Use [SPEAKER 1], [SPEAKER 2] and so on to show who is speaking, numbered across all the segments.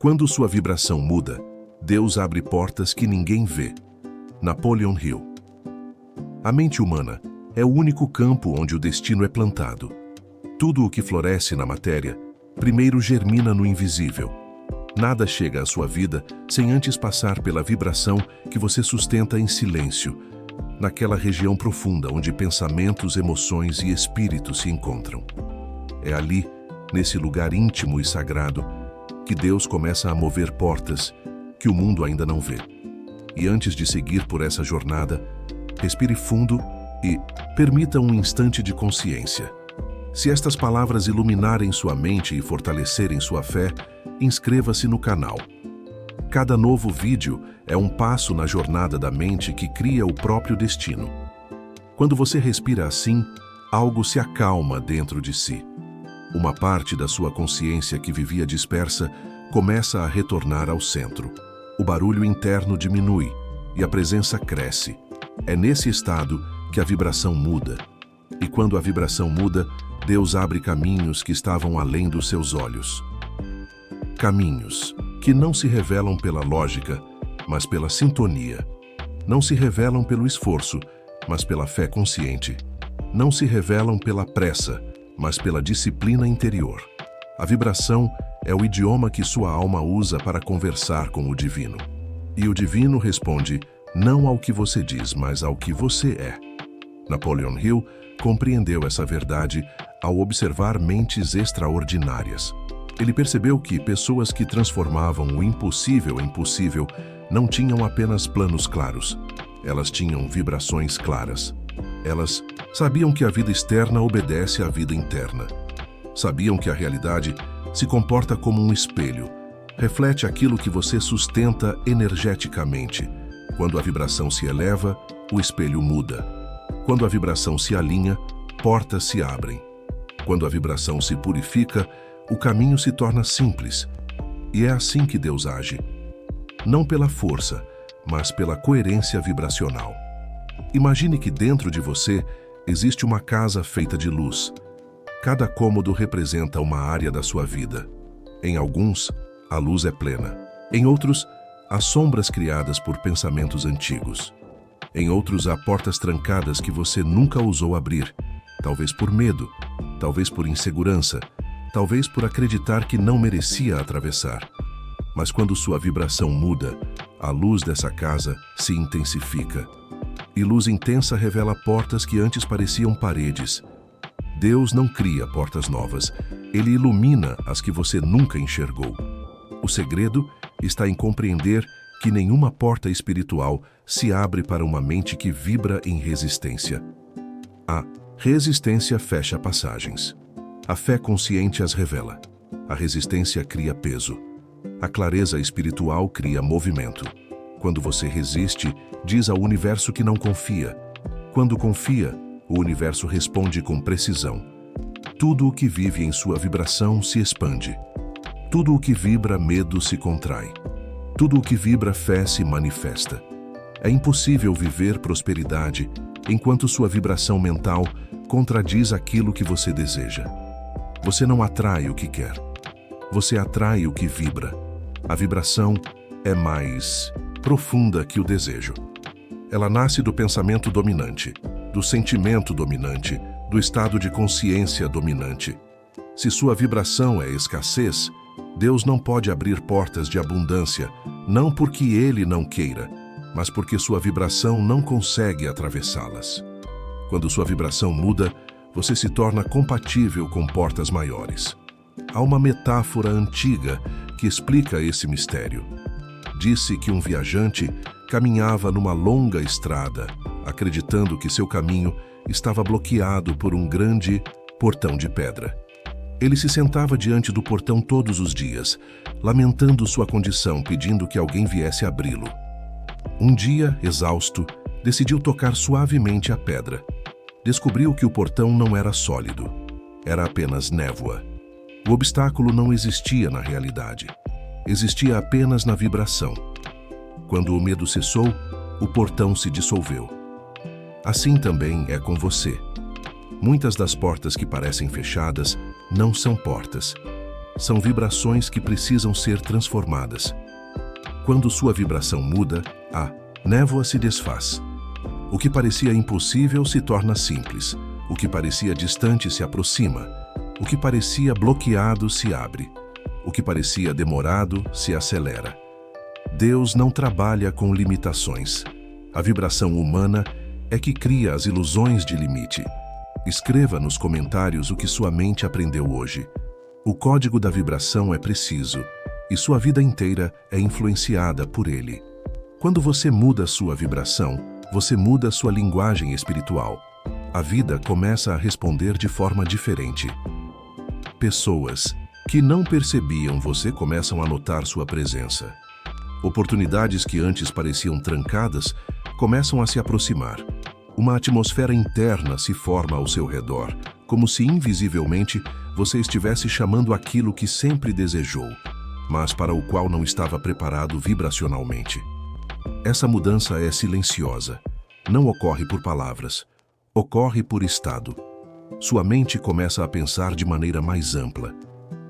[SPEAKER 1] Quando sua vibração muda, Deus abre portas que ninguém vê. Napoleon Hill. A mente humana é o único campo onde o destino é plantado. Tudo o que floresce na matéria, primeiro germina no invisível. Nada chega à sua vida sem antes passar pela vibração que você sustenta em silêncio, naquela região profunda onde pensamentos, emoções e espíritos se encontram. É ali, nesse lugar íntimo e sagrado, que Deus começa a mover portas que o mundo ainda não vê. E antes de seguir por essa jornada, respire fundo e permita um instante de consciência. Se estas palavras iluminarem sua mente e fortalecerem sua fé, inscreva-se no canal. Cada novo vídeo é um passo na jornada da mente que cria o próprio destino. Quando você respira assim, algo se acalma dentro de si. Uma parte da sua consciência que vivia dispersa começa a retornar ao centro. O barulho interno diminui e a presença cresce. É nesse estado que a vibração muda. E quando a vibração muda, Deus abre caminhos que estavam além dos seus olhos. Caminhos que não se revelam pela lógica, mas pela sintonia. Não se revelam pelo esforço, mas pela fé consciente. Não se revelam pela pressa, mas pela disciplina interior. A vibração é o idioma que sua alma usa para conversar com o divino. E o divino responde não ao que você diz, mas ao que você é. Napoleon Hill compreendeu essa verdade ao observar mentes extraordinárias. Ele percebeu que pessoas que transformavam o impossível em possível não tinham apenas planos claros. Elas tinham vibrações claras. Elas sabiam que a vida externa obedece à vida interna. Sabiam que a realidade se comporta como um espelho. Reflete aquilo que você sustenta energeticamente. Quando a vibração se eleva, o espelho muda. Quando a vibração se alinha, portas se abrem. Quando a vibração se purifica, o caminho se torna simples. E é assim que Deus age. Não pela força, mas pela coerência vibracional. Imagine que dentro de você existe uma casa feita de luz. Cada cômodo representa uma área da sua vida. Em alguns, a luz é plena. Em outros, há sombras criadas por pensamentos antigos. Em outros, há portas trancadas que você nunca ousou abrir, talvez por medo, talvez por insegurança, talvez por acreditar que não merecia atravessar. Mas quando sua vibração muda, a luz dessa casa se intensifica. E luz intensa revela portas que antes pareciam paredes. Deus não cria portas novas, Ele ilumina as que você nunca enxergou. O segredo está em compreender que nenhuma porta espiritual se abre para uma mente que vibra em resistência. A resistência fecha passagens. A fé consciente as revela. A resistência cria peso. A clareza espiritual cria movimento. Quando você resiste, diz ao universo que não confia. Quando confia, o universo responde com precisão. Tudo o que vive em sua vibração se expande. Tudo o que vibra medo se contrai. Tudo o que vibra fé se manifesta. É impossível viver prosperidade enquanto sua vibração mental contradiz aquilo que você deseja. Você não atrai o que quer. Você atrai o que vibra. A vibração é mais profunda que o desejo. Ela nasce do pensamento dominante, do sentimento dominante, do estado de consciência dominante. Se sua vibração é escassez, Deus não pode abrir portas de abundância, não porque Ele não queira, mas porque sua vibração não consegue atravessá-las. Quando sua vibração muda, você se torna compatível com portas maiores. Há uma metáfora antiga que explica esse mistério. Disse que um viajante caminhava numa longa estrada, acreditando que seu caminho estava bloqueado por um grande portão de pedra. Ele se sentava diante do portão todos os dias, lamentando sua condição, pedindo que alguém viesse abri-lo. Um dia, exausto, decidiu tocar suavemente a pedra. Descobriu que o portão não era sólido. Era apenas névoa. O obstáculo não existia na realidade. Existia apenas na vibração. Quando o medo cessou, o portão se dissolveu. Assim também é com você. Muitas das portas que parecem fechadas não são portas. São vibrações que precisam ser transformadas. Quando sua vibração muda, a névoa se desfaz. O que parecia impossível se torna simples. O que parecia distante se aproxima. O que parecia bloqueado se abre. O que parecia demorado se acelera. Deus não trabalha com limitações. A vibração humana é que cria as ilusões de limite. Escreva nos comentários o que sua mente aprendeu hoje. O código da vibração é preciso e sua vida inteira é influenciada por ele. Quando você muda sua vibração, você muda sua linguagem espiritual. A vida começa a responder de forma diferente. Pessoas que não percebiam você começam a notar sua presença. Oportunidades que antes pareciam trancadas começam a se aproximar. Uma atmosfera interna se forma ao seu redor, como se invisivelmente você estivesse chamando aquilo que sempre desejou, mas para o qual não estava preparado vibracionalmente. Essa mudança é silenciosa. Não ocorre por palavras. Ocorre por estado. Sua mente começa a pensar de maneira mais ampla.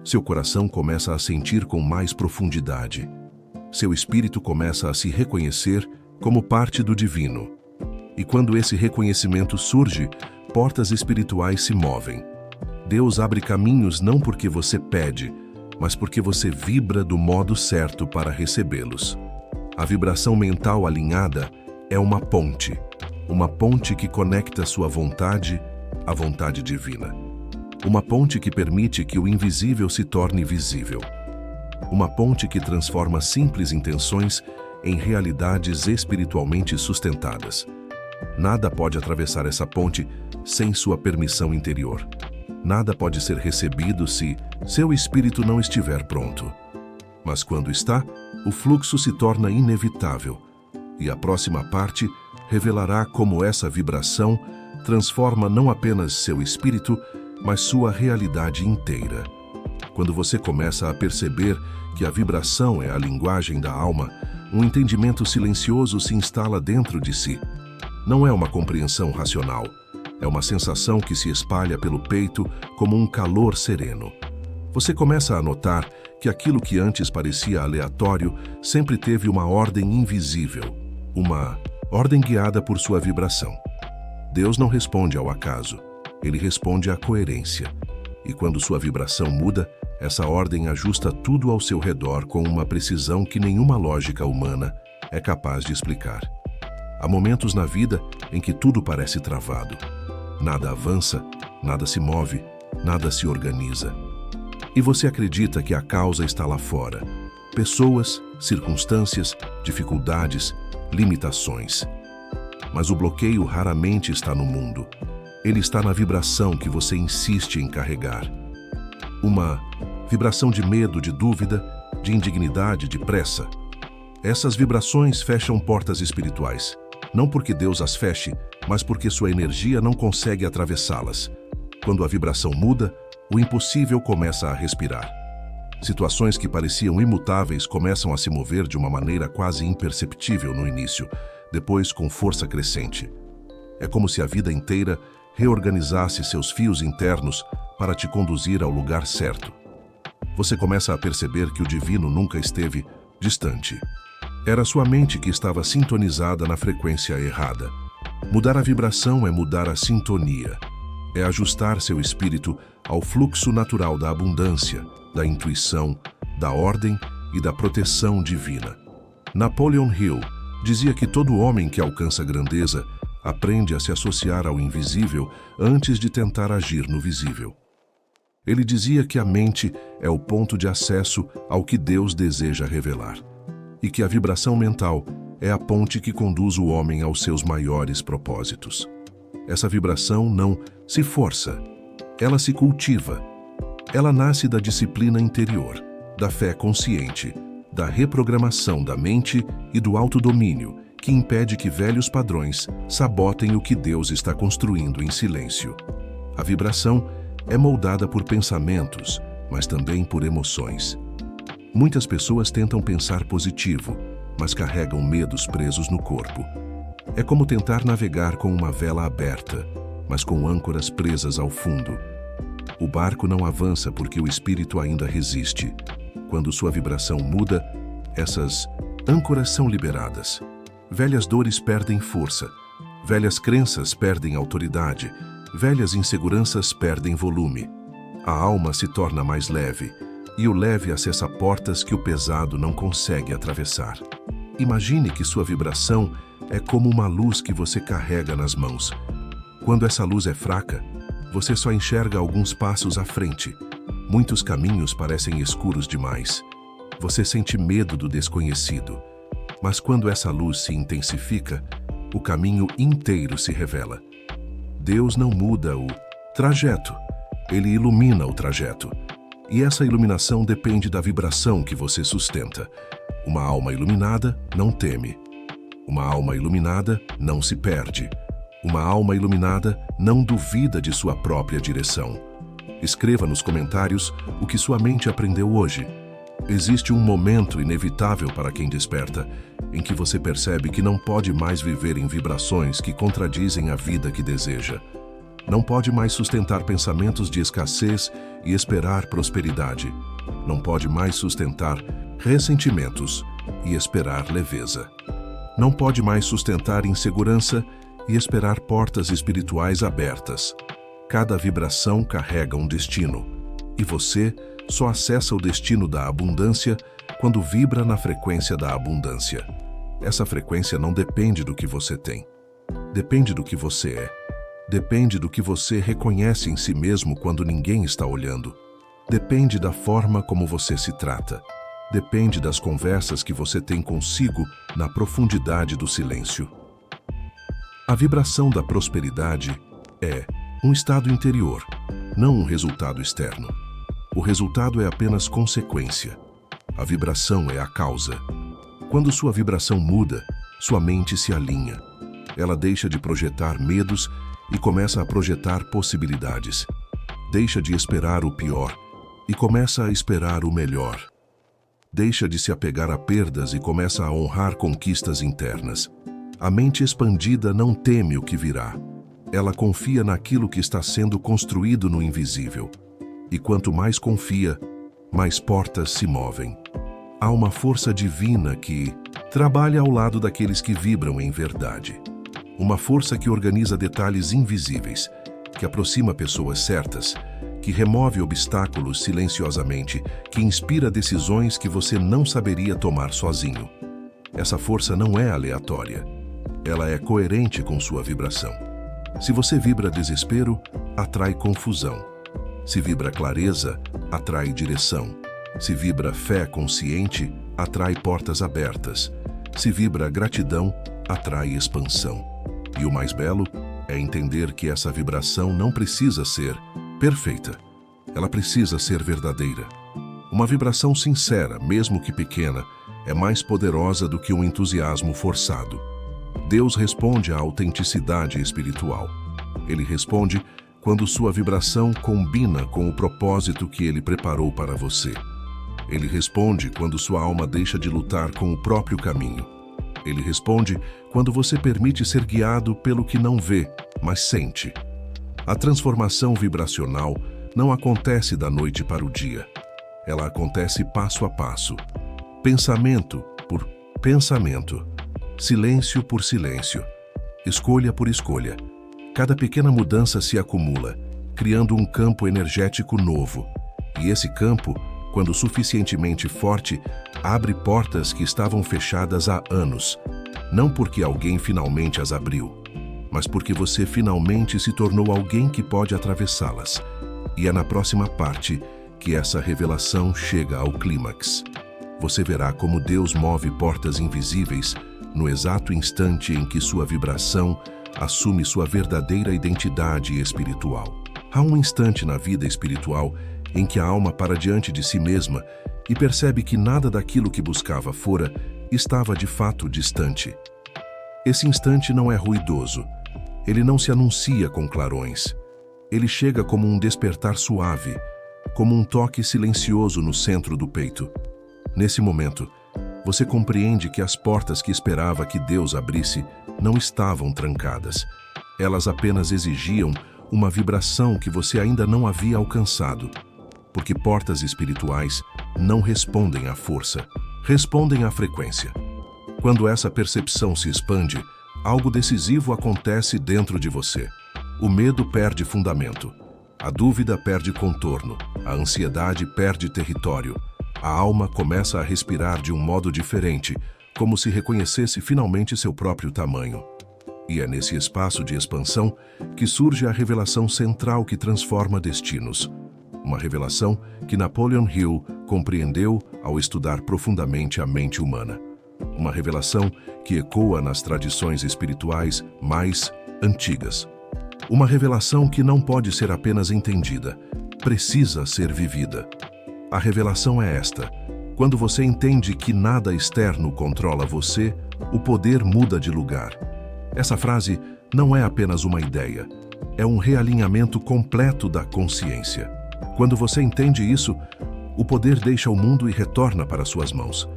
[SPEAKER 1] Seu coração começa a sentir com mais profundidade. Seu espírito começa a se reconhecer como parte do divino. E quando esse reconhecimento surge, portas espirituais se movem. Deus abre caminhos não porque você pede, mas porque você vibra do modo certo para recebê-los. A vibração mental alinhada é uma ponte que conecta sua vontade à vontade divina. Uma ponte que permite que o invisível se torne visível. Uma ponte que transforma simples intenções em realidades espiritualmente sustentadas. Nada pode atravessar essa ponte sem sua permissão interior. Nada pode ser recebido se seu espírito não estiver pronto. Mas quando está, o fluxo se torna inevitável, e a próxima parte revelará como essa vibração transforma não apenas seu espírito, mas sua realidade inteira. Quando você começa a perceber que a vibração é a linguagem da alma, um entendimento silencioso se instala dentro de si. Não é uma compreensão racional, é uma sensação que se espalha pelo peito como um calor sereno. Você começa a notar que aquilo que antes parecia aleatório sempre teve uma ordem invisível, uma ordem guiada por sua vibração. Deus não responde ao acaso, ele responde à coerência. E quando sua vibração muda, essa ordem ajusta tudo ao seu redor com uma precisão que nenhuma lógica humana é capaz de explicar. Há momentos na vida em que tudo parece travado. Nada avança, nada se move, nada se organiza. E você acredita que a causa está lá fora. Pessoas, circunstâncias, dificuldades, limitações. Mas o bloqueio raramente está no mundo. Ele está na vibração que você insiste em carregar. Uma vibração de medo, de dúvida, de indignidade, de pressa. Essas vibrações fecham portas espirituais. Não porque Deus as feche, mas porque sua energia não consegue atravessá-las. Quando a vibração muda, o impossível começa a respirar. Situações que pareciam imutáveis começam a se mover de uma maneira quase imperceptível no início, depois com força crescente. É como se a vida inteira reorganizasse seus fios internos para te conduzir ao lugar certo. Você começa a perceber que o divino nunca esteve distante. Era sua mente que estava sintonizada na frequência errada. Mudar a vibração é mudar a sintonia. É ajustar seu espírito ao fluxo natural da abundância, da intuição, da ordem e da proteção divina. Napoleon Hill dizia que todo homem que alcança grandeza aprende a se associar ao invisível antes de tentar agir no visível. Ele dizia que a mente é o ponto de acesso ao que Deus deseja revelar, e que a vibração mental é a ponte que conduz o homem aos seus maiores propósitos. Essa vibração não se força, ela se cultiva. Ela nasce da disciplina interior, da fé consciente, da reprogramação da mente e do autodomínio, que impede que velhos padrões sabotem o que Deus está construindo em silêncio. A vibração é moldada por pensamentos, mas também por emoções. Muitas pessoas tentam pensar positivo, mas carregam medos presos no corpo. É como tentar navegar com uma vela aberta, mas com âncoras presas ao fundo. O barco não avança porque o espírito ainda resiste. Quando sua vibração muda, essas âncoras são liberadas. Velhas dores perdem força. Velhas crenças perdem autoridade. Velhas inseguranças perdem volume. A alma se torna mais leve, e o leve acessa portas que o pesado não consegue atravessar. Imagine que sua vibração é como uma luz que você carrega nas mãos. Quando essa luz é fraca, você só enxerga alguns passos à frente. Muitos caminhos parecem escuros demais. Você sente medo do desconhecido. Mas quando essa luz se intensifica, o caminho inteiro se revela. Deus não muda o trajeto, Ele ilumina o trajeto. E essa iluminação depende da vibração que você sustenta. Uma alma iluminada não teme. Uma alma iluminada não se perde. Uma alma iluminada não duvida de sua própria direção. Escreva nos comentários o que sua mente aprendeu hoje. Existe um momento inevitável para quem desperta, em que você percebe que não pode mais viver em vibrações que contradizem a vida que deseja. Não pode mais sustentar pensamentos de escassez e esperar prosperidade. Não pode mais sustentar ressentimentos e esperar leveza. Não pode mais sustentar insegurança e esperar portas espirituais abertas. Cada vibração carrega um destino, e você só acessa o destino da abundância quando vibra na frequência da abundância. Essa frequência não depende do que você tem. Depende do que você é. Depende do que você reconhece em si mesmo quando ninguém está olhando. Depende da forma como você se trata. Depende das conversas que você tem consigo na profundidade do silêncio. A vibração da prosperidade é um estado interior, não um resultado externo. O resultado é apenas consequência. A vibração é a causa. Quando sua vibração muda, sua mente se alinha. Ela deixa de projetar medos e começa a projetar possibilidades. Deixa de esperar o pior e começa a esperar o melhor. Deixa de se apegar a perdas e começa a honrar conquistas internas. A mente expandida não teme o que virá. Ela confia naquilo que está sendo construído no invisível. E quanto mais confia, mais portas se movem. Há uma força divina que trabalha ao lado daqueles que vibram em verdade. Uma força que organiza detalhes invisíveis, que aproxima pessoas certas, que remove obstáculos silenciosamente, que inspira decisões que você não saberia tomar sozinho. Essa força não é aleatória. Ela é coerente com sua vibração. Se você vibra desespero, atrai confusão. Se vibra clareza, atrai direção. Se vibra fé consciente, atrai portas abertas. Se vibra gratidão, atrai expansão. E o mais belo é entender que essa vibração não precisa ser perfeita. Ela precisa ser verdadeira. Uma vibração sincera, mesmo que pequena, é mais poderosa do que um entusiasmo forçado. Deus responde à autenticidade espiritual. Ele responde quando sua vibração combina com o propósito que Ele preparou para você. Ele responde quando sua alma deixa de lutar com o próprio caminho. Ele responde quando você permite ser guiado pelo que não vê, mas sente. A transformação vibracional não acontece da noite para o dia. Ela acontece passo a passo, pensamento por pensamento, silêncio por silêncio, escolha por escolha. Cada pequena mudança se acumula, criando um campo energético novo. E esse campo, quando suficientemente forte, abre portas que estavam fechadas há anos. Não porque alguém finalmente as abriu, mas porque você finalmente se tornou alguém que pode atravessá-las. E é na próxima parte que essa revelação chega ao clímax. Você verá como Deus move portas invisíveis no exato instante em que sua vibração assume sua verdadeira identidade espiritual. Há um instante na vida espiritual em que a alma para diante de si mesma e percebe que nada daquilo que buscava fora estava de fato distante. Esse instante não é ruidoso. Ele não se anuncia com clarões. Ele chega como um despertar suave, como um toque silencioso no centro do peito. Nesse momento, você compreende que as portas que esperava que Deus abrisse não estavam trancadas. Elas apenas exigiam uma vibração que você ainda não havia alcançado, porque portas espirituais não respondem à força, respondem à frequência. Quando essa percepção se expande, algo decisivo acontece dentro de você. O medo perde fundamento, a dúvida perde contorno, a ansiedade perde território, a alma começa a respirar de um modo diferente, como se reconhecesse finalmente seu próprio tamanho. E é nesse espaço de expansão que surge a revelação central que transforma destinos. Uma revelação que Napoleon Hill compreendeu ao estudar profundamente a mente humana. Uma revelação que ecoa nas tradições espirituais mais antigas. Uma revelação que não pode ser apenas entendida, precisa ser vivida. A revelação é esta: quando você entende que nada externo controla você, o poder muda de lugar. Essa frase não é apenas uma ideia, é um realinhamento completo da consciência. Quando você entende isso, o poder deixa o mundo e retorna para suas mãos.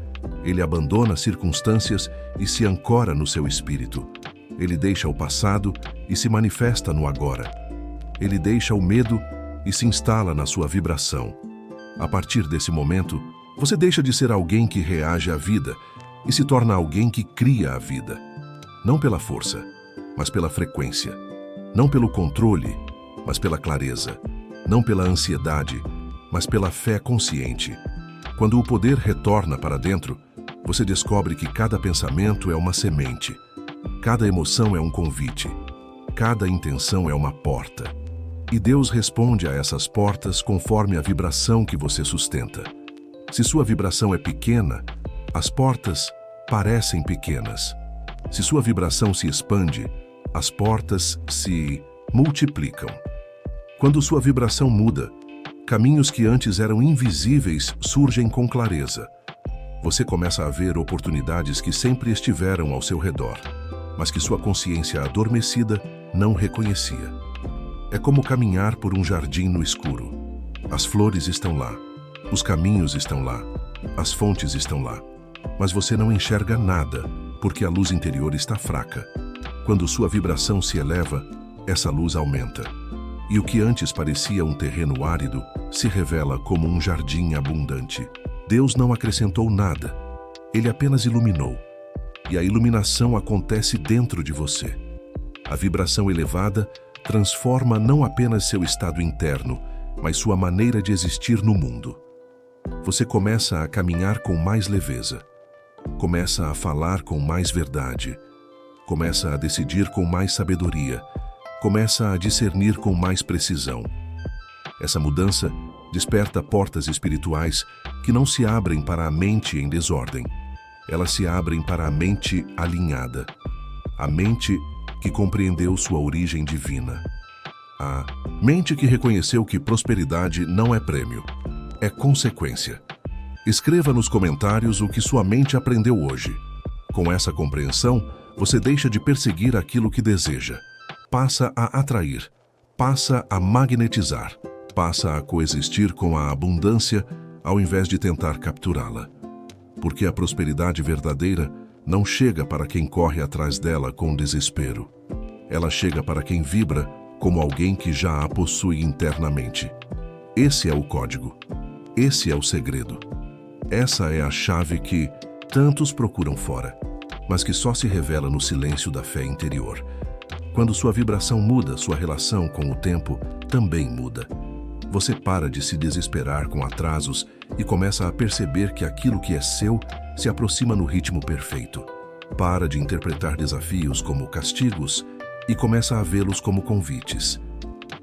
[SPEAKER 1] Ele abandona circunstâncias e se ancora no seu espírito. Ele deixa o passado e se manifesta no agora. Ele deixa o medo e se instala na sua vibração. A partir desse momento, você deixa de ser alguém que reage à vida e se torna alguém que cria a vida. Não pela força, mas pela frequência. Não pelo controle, mas pela clareza. Não pela ansiedade, mas pela fé consciente. Quando o poder retorna para dentro, você descobre que cada pensamento é uma semente, cada emoção é um convite, cada intenção é uma porta. E Deus responde a essas portas conforme a vibração que você sustenta. Se sua vibração é pequena, as portas parecem pequenas. Se sua vibração se expande, as portas se multiplicam. Quando sua vibração muda, caminhos que antes eram invisíveis surgem com clareza. Você começa a ver oportunidades que sempre estiveram ao seu redor, mas que sua consciência adormecida não reconhecia. É como caminhar por um jardim no escuro. As flores estão lá, os caminhos estão lá, as fontes estão lá, mas você não enxerga nada, porque a luz interior está fraca. Quando sua vibração se eleva, essa luz aumenta. E o que antes parecia um terreno árido se revela como um jardim abundante. Deus não acrescentou nada, Ele apenas iluminou. E a iluminação acontece dentro de você. A vibração elevada transforma não apenas seu estado interno, mas sua maneira de existir no mundo. Você começa a caminhar com mais leveza. Começa a falar com mais verdade. Começa a decidir com mais sabedoria. Começa a discernir com mais precisão. Essa mudança desperta portas espirituais que não se abrem para a mente em desordem. Elas se abrem para a mente alinhada. A mente que compreendeu sua origem divina. A mente que reconheceu que prosperidade não é prêmio, é consequência. Escreva nos comentários o que sua mente aprendeu hoje. Com essa compreensão, você deixa de perseguir aquilo que deseja. Passa a atrair, passa a magnetizar, passa a coexistir com a abundância ao invés de tentar capturá-la. Porque a prosperidade verdadeira não chega para quem corre atrás dela com desespero. Ela chega para quem vibra como alguém que já a possui internamente. Esse é o código. Esse é o segredo. Essa é a chave que tantos procuram fora, mas que só se revela no silêncio da fé interior. Quando sua vibração muda, sua relação com o tempo também muda. Você para de se desesperar com atrasos e começa a perceber que aquilo que é seu se aproxima no ritmo perfeito. Para de interpretar desafios como castigos e começa a vê-los como convites.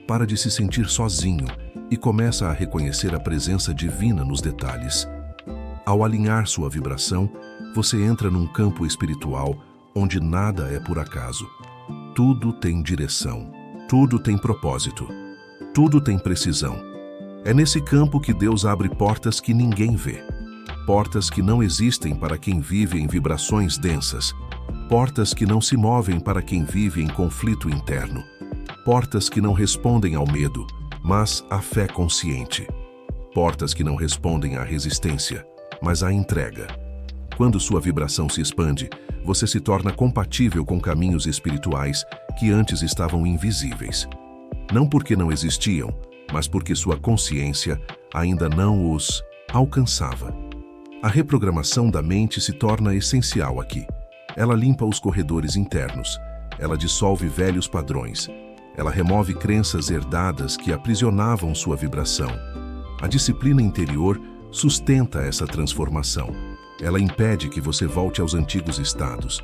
[SPEAKER 1] Para de se sentir sozinho e começa a reconhecer a presença divina nos detalhes. Ao alinhar sua vibração, você entra num campo espiritual onde nada é por acaso. Tudo tem direção, tudo tem propósito, tudo tem precisão. É nesse campo que Deus abre portas que ninguém vê. Portas que não existem para quem vive em vibrações densas. Portas que não se movem para quem vive em conflito interno. Portas que não respondem ao medo, mas à fé consciente. Portas que não respondem à resistência, mas à entrega. Quando sua vibração se expande, você se torna compatível com caminhos espirituais que antes estavam invisíveis. não porque não existiam, mas porque sua consciência ainda não os alcançava. A reprogramação da mente se torna essencial aqui. Ela limpa os corredores internos, ela dissolve velhos padrões, ela remove crenças herdadas que aprisionavam sua vibração. A disciplina interior sustenta essa transformação. Ela impede que você volte aos antigos estados.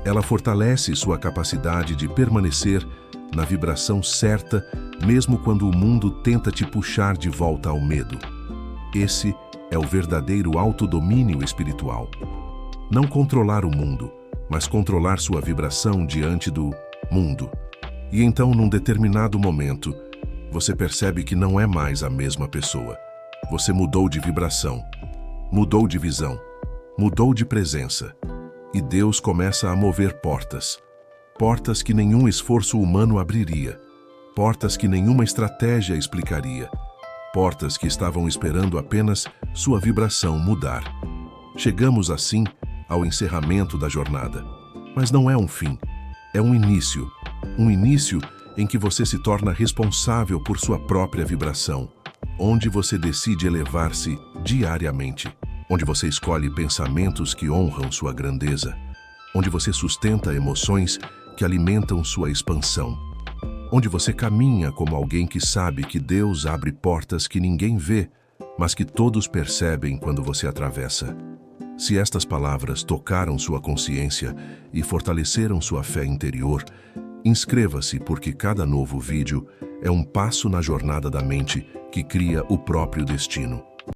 [SPEAKER 1] Ela fortalece sua capacidade de permanecer na vibração certa, mesmo quando o mundo tenta te puxar de volta ao medo. Esse é o verdadeiro autodomínio espiritual. Não controlar o mundo, mas controlar sua vibração diante do mundo. E então, num determinado momento, você percebe que não é mais a mesma pessoa. Você mudou de vibração, mudou de visão, mudou de presença. E Deus começa a mover portas. Portas que nenhum esforço humano abriria. Portas que nenhuma estratégia explicaria. Portas que estavam esperando apenas sua vibração mudar. Chegamos assim ao encerramento da jornada. Mas não é um fim, é um início. Um início em que você se torna responsável por sua própria vibração, onde você decide elevar-se diariamente, onde você escolhe pensamentos que honram sua grandeza, onde você sustenta emoções que alimentam sua expansão, onde você caminha como alguém que sabe que Deus abre portas que ninguém vê, mas que todos percebem quando você atravessa. Se estas palavras tocaram sua consciência e fortaleceram sua fé interior, inscreva-se, porque cada novo vídeo é um passo na jornada da mente que cria o próprio destino.